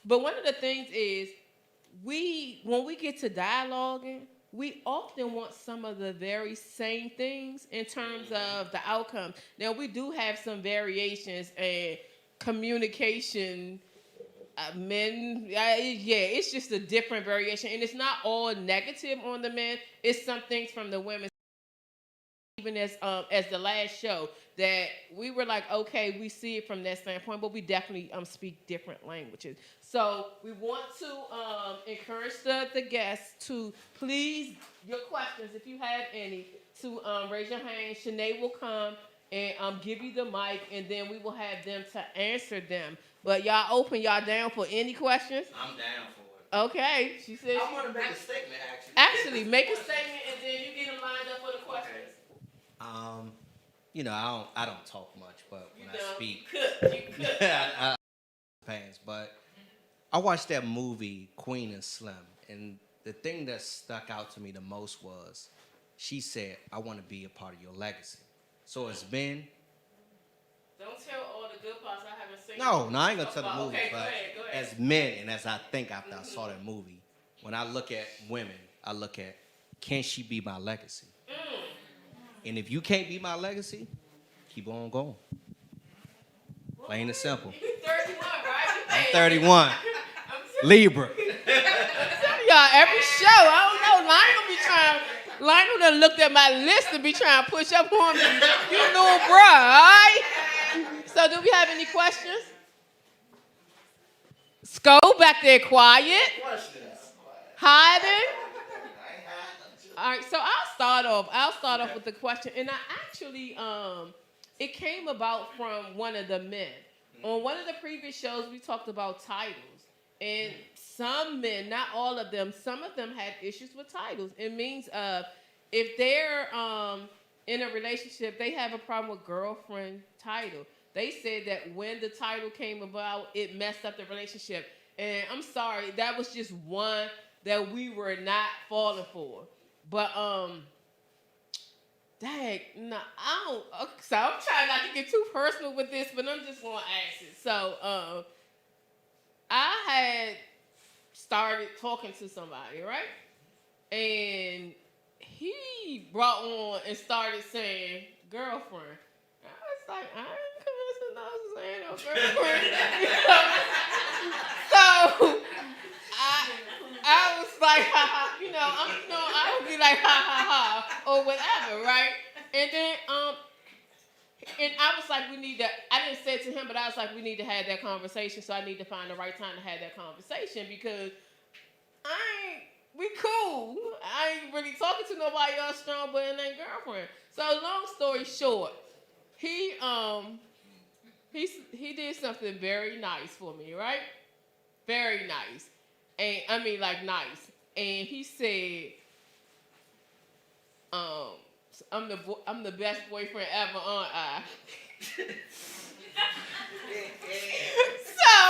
But one of the things is, when we get to dialoguing, we often want some of the very same things in terms of the outcome. Now, we do have some variations and communication. It's just a different variation. And it's not all negative on the men. It's some things from the women. Even as the last show, that we were like, okay, we see it from that standpoint, but we definitely speak different languages. So we want to encourage the guests to please, your questions, if you have any, to raise your hand. Shanae will come and give you the mic, and then we will have them to answer them. But y'all down for any questions? I'm down for it. Okay, she said. I want to make a statement, actually. Actually, make a statement, and then you get them lined up for the questions. Okay. I don't talk much, but when I speak, you could. I pants. But I watched that movie Queen and Slim, and the thing that stuck out to me the most was she said, "I want to be a part of your legacy." So as men, don't tell all the good parts. I haven't seen. No, I ain't gonna tell the movie, okay, but go ahead. as men, and as I think after I saw that movie, when I look at women, I look at, can she be my legacy? And if you can't be my legacy, keep on going. Plain and simple. You're 31, right? I'm 31. Libra. Y'all, every show, I don't know, Lionel done looked at my list and be trying to push up on me. You little bruh, all right? So do we have any questions? Sko back there quiet. Hiding. All right, so I'll start off with the question, and I actually, it came about from one of the men. On one of the previous shows, we talked about titles, and some men, not all of them, some of them had issues with titles. It means if they're in a relationship, they have a problem with girlfriend title. They said that when the title came about, it messed up the relationship, and I'm sorry, that was just one that we were not falling for. But, I don't, so I'm trying not to get too personal with this, but I'm just going to ask it. So, I had started talking to somebody, right? And he brought on and started saying, girlfriend. I was like, I ain't convinced enough saying no girlfriend. So, I was like, I would be like, ha, or whatever, right? And then, and I was like, I didn't say it to him, but I was like, we need to have that conversation, so I need to find the right time to have that conversation, because we cool. I ain't really talking to nobody else strong, but it ain't girlfriend. So long story short, he did something very nice for me, right? Very nice. And I mean, like, nice. And he said, I'm the best boyfriend ever, aren't I? So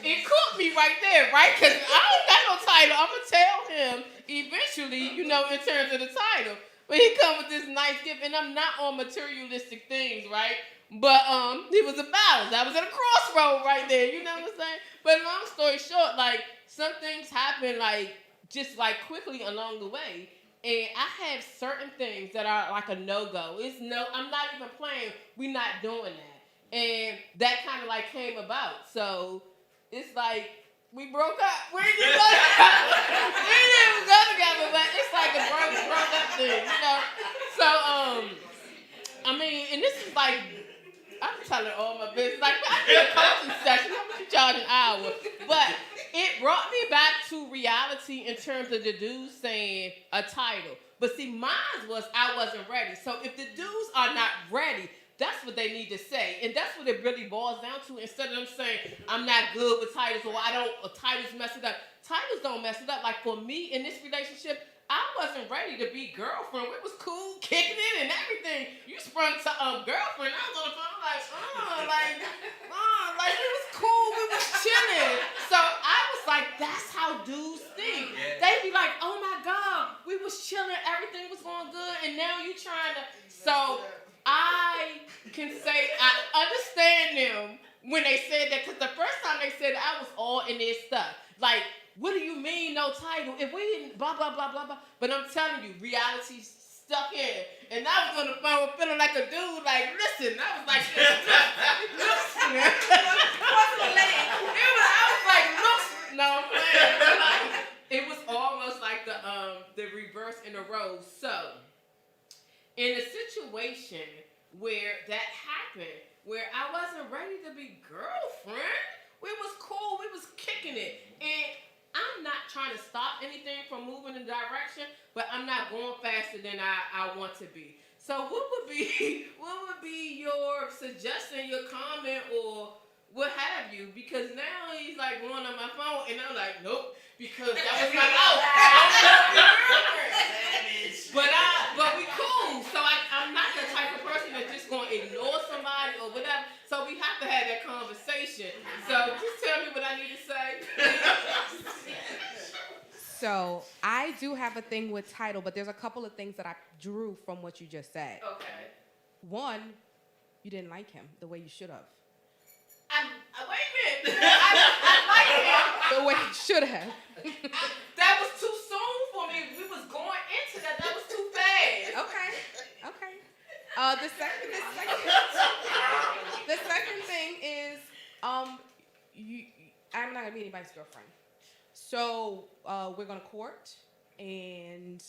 it cooked me right there, right? Because I don't got no title. I'm going to tell him eventually, in terms of the title. But he come with this nice gift, and I'm not on materialistic things, right? But it was a balance. I was at a crossroad right there, you know what I'm saying? But long story short, like, some things happen, like, just, like, quickly along the way. And I have certain things that are like a no-go. I'm not even playing. We're not doing that. And that kind of like came about. So it's like we broke up. We didn't even go together, but it's like a broke up thing, So I mean, and this is like, I'm telling all my business. Like, I did a coaching session. How much you charge an hour? But it brought me back to reality in terms of the dudes saying a title. But see, mine was I wasn't ready. So if the dudes are not ready, that's what they need to say. And that's what it really boils down to. Instead of them saying, I'm not good with titles, or titles mess it up. Titles don't mess it up. Like, for me in this relationship, I wasn't ready to be girlfriend. It was cool, kicking it and everything. You sprung to girlfriend. I was on the phone like it was cool. We was chilling. So I was like, that's how dudes think. Yeah. They be like, oh my God, we was chilling, everything was going good, and now you trying to. So I can say I understand them when they said that, because the first time they said it, I was all in their stuff. Like, what do you mean no title? If we didn't blah, blah, blah, blah, blah. But I'm telling you, reality stuck in. And I was on the phone feeling like a dude, like, listen. I was like, listen. I was like, listen. No, man. It was almost like the reverse in a row. So, in a situation where that happened, where I wasn't ready to be girlfriend, we was cool, we was kicking it. And I'm not trying to stop anything from moving in direction, but I'm not going faster than I want to be. So what would be your suggestion, your comment, or what have you? Because now he's like going on my phone, and I'm like, nope, because that was my out. But we cool. So I'm not the type of person that's just going to ignore somebody or whatever. So we have to have that conversation. So just tell me what I need to say. So I do have a thing with title, but there's a couple of things that I drew from what you just said. Okay. One, you didn't like him the way you should have. Wait a minute. I like him. The way you should have. That was too soon for me. We was going into that. That was too fast. Okay. The second thing is, I'm not gonna be anybody's girlfriend. So we're gonna court, and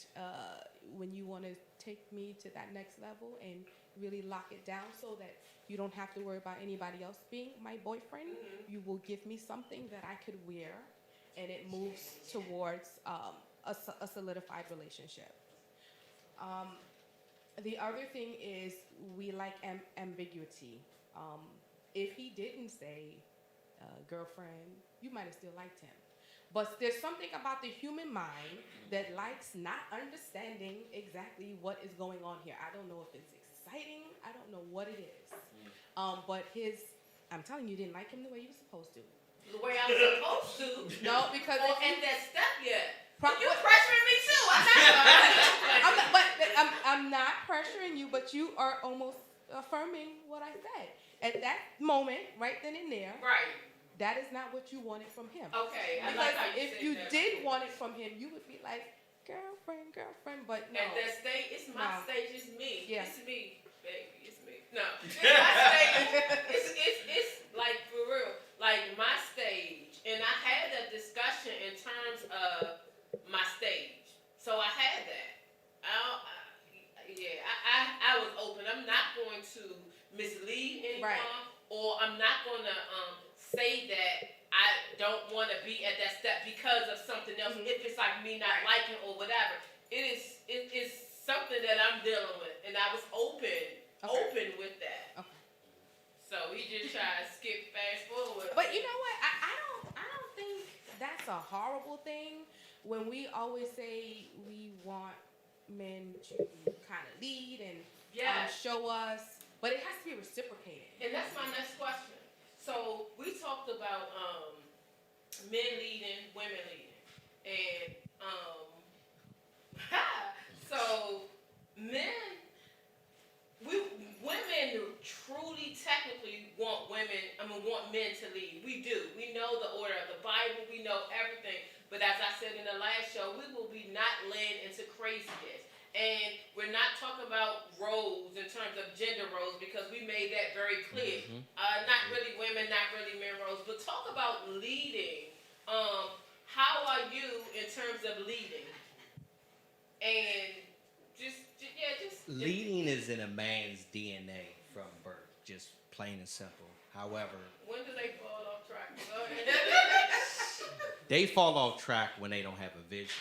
when you want to take me to that next level and really lock it down so that you don't have to worry about anybody else being my boyfriend, you will give me something that I could wear, and it moves towards a solidified relationship. The other thing is we like ambiguity. If he didn't say girlfriend, you might have still liked him. But there's something about the human mind that likes not understanding exactly what is going on here. I don't know if it's exciting. I don't know what it is. But I'm telling you, didn't like him the way you were supposed to. The way I was supposed to? No, because... Or at that step yet. You're pressuring me too. I'm not pressuring you, but you are almost affirming what I said. At that moment, right then and there, right. That is not what you wanted from him. Okay. Because like how you if you that. did want it from him, you would be like, girlfriend, but no. At that stage, it's my stage, it's me. Yeah. It's me, baby, it's me. No. It's my stage. It's like, for real, like my stage. And I had that discussion in terms of my stage. So I had that. I was open. I'm not going to mislead anyone, or I'm not going to say that I don't want to be at that step because of something else. If it's like me not liking or whatever, it is something that I'm dealing with, and I was open with that. Okay. So we just try to skip fast forward. But you know what? I don't think that's a horrible thing. When we always say we want men to kind of lead and show us, but it has to be reciprocated. And that's my next question. So we talked about men leading, women leading, and so men, we women truly, technically want want men to lead. We do. We know the order of the Bible. We know everything. But as I said in the last show, we will be not led into craziness. And we're not talking about roles in terms of gender roles because we made that very clear. Not really women, not really men roles, but talk about leading. How are you in terms of leading? And just Leading is in a man's DNA from birth, just plain and simple. However, when do they fall off track? they fall off track when they don't have a vision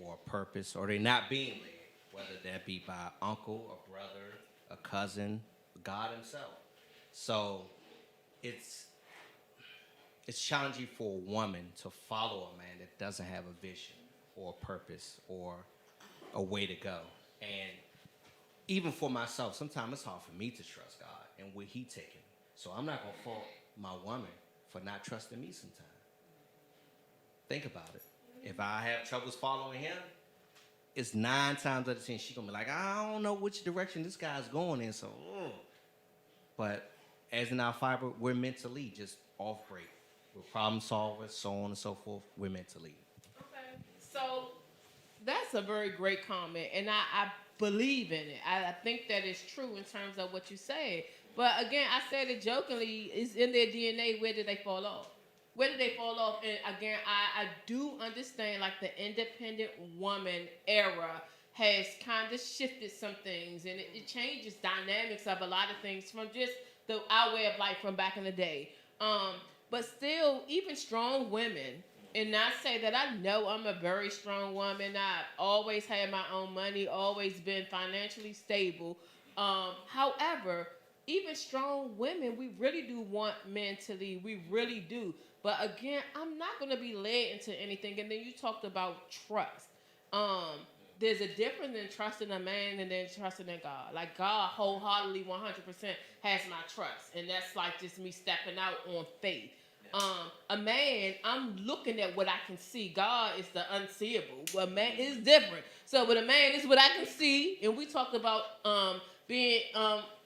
or a purpose, or they're not being led, whether that be by an uncle, a brother, a cousin, God Himself. So it's challenging for a woman to follow a man that doesn't have a vision or a purpose or a way to go. And even for myself, sometimes it's hard for me to trust God and where He taking me. So I'm not gonna fault my woman for not trusting me sometimes. Think about it. If I have troubles following Him, it's 9 times out of 10 she's gonna be like, I don't know which direction this guy's going in. So, but as in our fiber, we're meant to lead, just off break. We're problem solvers, so on and so forth. We're meant to lead. Okay. So that's a very great comment, and I believe in it. I think that is true in terms of what you said. But again, I said it jokingly, it's in their DNA. Where did they fall off? Where did they fall off? And again, I do understand like the independent woman era has kind of shifted some things, and it changes dynamics of a lot of things from just our way of life from back in the day. But still, even strong women, and I say that I know I'm a very strong woman. I've always had my own money, always been financially stable. However, even strong women, we really do want men to lead. We really do. But again, I'm not going to be led into anything. And then you talked about trust. There's a difference in trusting a man and then trusting in God. Like God wholeheartedly 100% has my trust. And that's like just me stepping out on faith. A man, I'm looking at what I can see. God is the unseeable. A man is different. So with a man, it's what I can see. And we talked about being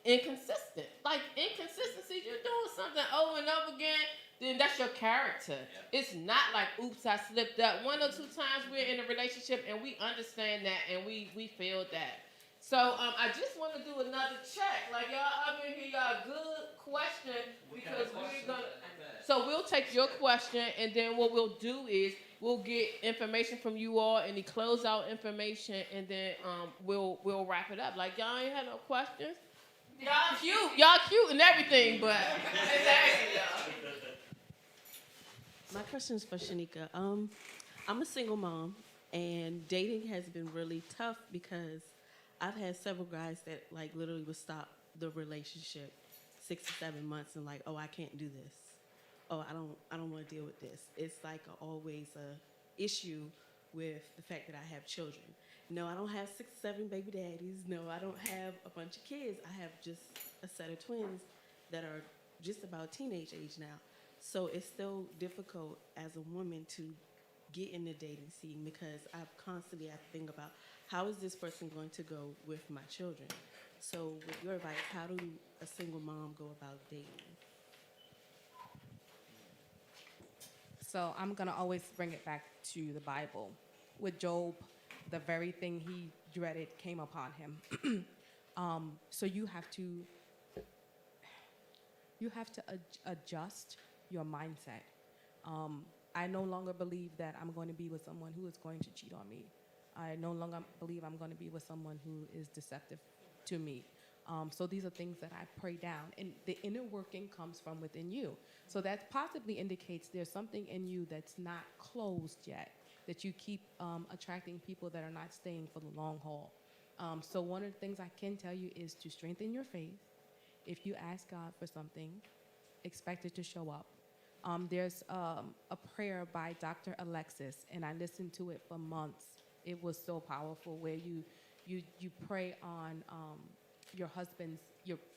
inconsistent. Like inconsistency, you're doing something over and over again, then that's your character. Yeah. It's not like, oops, I slipped up. 1 or 2 times we're in a relationship and we understand that and we feel that. So I just want to do another check. Like y'all up in here, y'all good question because we're gonna. So we'll take your question and then what we'll do is we'll get information from you all, any closeout information, and then we'll wrap it up. Like y'all ain't had no questions. Y'all cute and everything, but exactly, y'all. My question is for Shanika. I'm a single mom, and dating has been really tough because I've had several guys that like literally would stop the relationship 6 to 7 months and like, oh, I can't do this. Oh, I don't want to deal with this. It's like always a issue with the fact that I have children. No, I don't have 6 or 7 baby daddies. No, I don't have a bunch of kids. I have just a set of twins that are just about teenage age now. So it's still difficult as a woman to get in the dating scene because I constantly have to think about how is this person going to go with my children. So with your advice, how do a single mom go about dating? So I'm going to always bring it back to the Bible. With Job, the very thing he dreaded came upon him. So you have to adjust your mindset. I no longer believe that I'm going to be with someone who is going to cheat on me. I no longer believe I'm going to be with someone who is deceptive to me. So these are things that I pray down. And the inner working comes from within you. So that possibly indicates there's something in you that's not closed yet, that you keep attracting people that are not staying for the long haul. So one of the things I can tell you is to strengthen your faith. If you ask God for something, expect it to show up. There's a prayer by Dr. Alexis, and I listened to it for months. It was so powerful, where you pray on your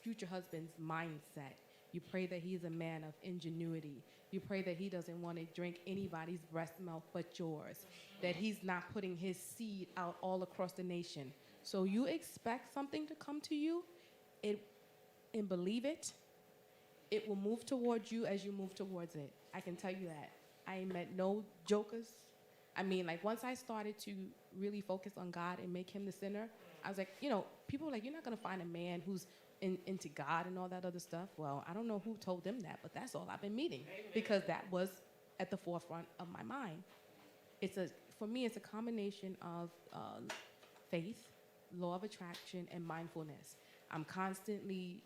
future husband's mindset You pray that he's a man of ingenuity. You pray that he doesn't want to drink anybody's breast milk but yours, that he's not putting his seed out all across the nation. So you expect something to come to you, and believe it. It will move towards you as you move towards it. I can tell you that. I ain't met no jokers. I mean, like, once I started to really focus on God and make him the center, I was like, people were like, you're not going to find a man who's into God and all that other stuff. Well, I don't know who told them that, but that's all I've been meeting, because that was at the forefront of my mind. For me, it's a combination of faith, law of attraction, and mindfulness. I'm constantly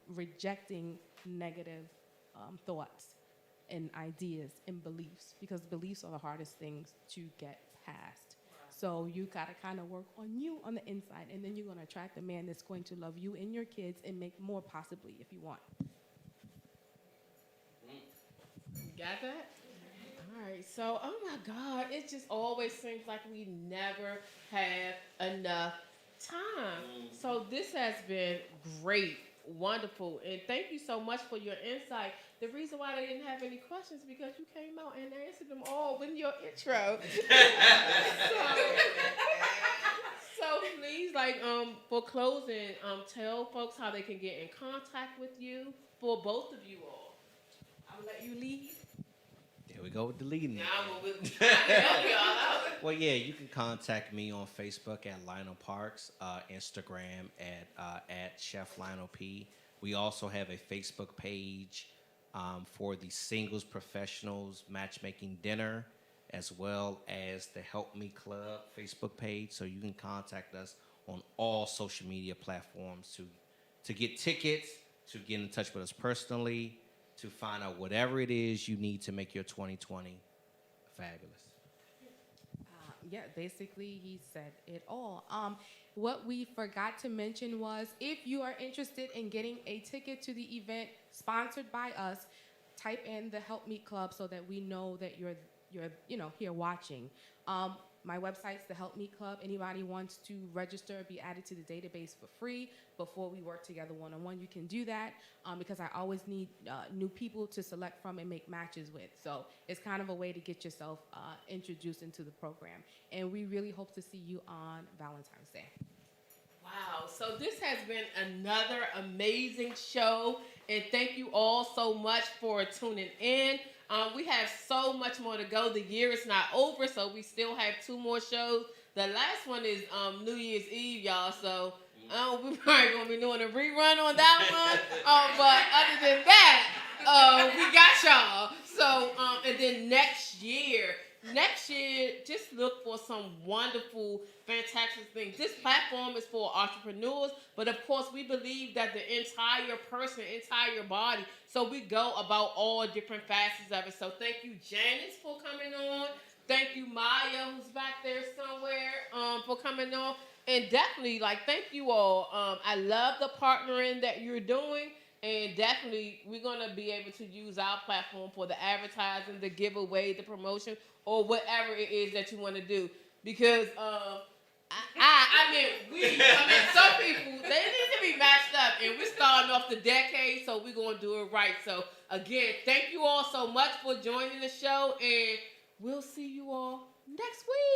rejecting negative thoughts and ideas and beliefs, because beliefs are the hardest things to get past. So you got to kind of work on you on the inside, and then you're going to attract a man that's going to love you and your kids and make more possibly if you want. You got that? All right. So, oh my God, it just always seems like we never have enough time. So this has been great, wonderful, and thank you so much for your insight. The reason why they didn't have any questions is because you came out and answered them all with your intro. So please, for closing, tell folks how they can get in contact with you, for both of you all. I'm gonna let you lead. There we go with the leading. Now I can help y'all out. Well, yeah, you can contact me on Facebook at Lionel Parks, Instagram at Chef Lionel P. We also have a Facebook page for the Singles Professionals Matchmaking Dinner, as well as the Help Me Club Facebook page. So you can contact us on all social media platforms to get tickets, to get in touch with us personally, to find out whatever it is you need to make your 2020 fabulous. Yeah, basically he said it all. What we forgot to mention was, if you are interested in getting a ticket to the event sponsored by us, type in the Help Me Club so that we know that you're here watching. My website's the Help Me Club. Anybody wants to register, be added to the database for free before we work together one-on-one, you can do that, because I always need new people to select from and make matches with. So it's kind of a way to get yourself introduced into the program. And we really hope to see you on Valentine's Day. Wow, so this has been another amazing show, and thank you all so much for tuning in. We have so much more to go. The year is not over, so we still have 2 more shows. The last one is New Year's Eve, y'all, so we're probably going to be doing a rerun on that one. But other than that, we got y'all. So, and then next year, just look for some wonderful, fantastic things. This platform is for entrepreneurs, but of course we believe that the entire person, entire body, so we go about all different facets of it. So thank you, Janice, for coming on. Thank you, Maya, who's back there somewhere, for coming on. And definitely, thank you all. I love the partnering that you're doing. And definitely, we're going to be able to use our platform for the advertising, the giveaway, the promotion, or whatever it is that you want to do. Because, some people, they need to be matched up. And we're starting off the decade, so we're going to do it right. So, again, thank you all so much for joining the show. And we'll see you all next week.